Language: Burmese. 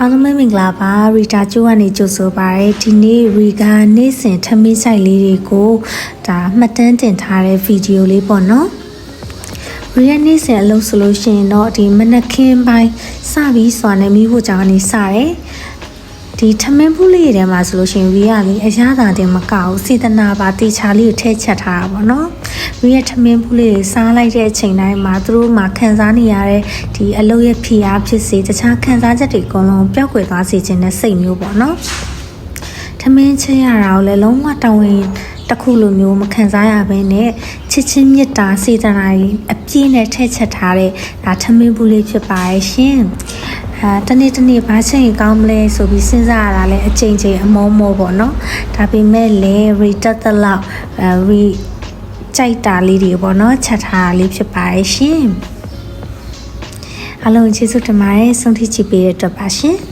အားလုံးပဲမင်္ဂလာပါရီတာကျိုးကနေကြိုဆိုပါရစေဒီနေ့ရီကနေ့စဉ်ထမင်းဆိုင်လေးတွေကိုဒါမှတ်တမ်းတင်ထားတဲ့ဗီဒီယိုလေးပေါ့နော်ရီရဲ့နေ့စဉ်အလုပ်ဆိုလို့ရှိရင်တော့ဒီမနက်ခင်းပိုင်းစပြီးစွာနဲ့မိဖို့ကြောင့်နေစတယ်ဒီထမင်းဘူးလေးတွေထဲမှာဆိုလို့ရှိရင်ရီကလေအရသာတင်မကဘူးစေတနာပါတေချာလေးကိုထည့်ချက်ထားတာပေါ့နော်ရီရဲ့ထမင်းဘူးလေးတွေစားလိုက်တဲ့အချိန်တိုင်းမှာသူတို့မှခံစားနေရတဲ့ဒီအလုပ်ရဲ့ဖိအားဖြစ်စေတခြားခံစားချက်တွေအကုန်လုံးပျောက်ကွယ်သွားစေခြင်းနဲ့စိတ်မျိုးပေါ့နော်ထမင်းချက်ရတာကိုလည်းလုံးဝတာဝန်တစ်ခုလိုမျိုးမခံစားရဘဲနဲ့ချစ်ချင်းမေတ္တာစေတနာကြီးအပြည့်နဲ့ထည့်ချက်ထားတဲ့ဒါထမင်းဘူးလေးဖြစ်ပါရဲ့ရှင်တနေ့ဘာချိန်ကောင်းမလဲဆိုပြီးစဉ်းစားရတာလဲအချိန်ချင်းအမောမောပေါ့နော်ဒါပေမဲ့လေရီတက်တလောက်ရီကြိုက်တာလေးတွေပေါ့နော်ချက်ထားတာလေးဖြစ်ပါရဲ့ရှင်အားလုံးကျေးဇူးတင်ပါတယ်ဆုံးဖြတ်ကြည့်ပေးတဲ့အတွက်ပါရှင်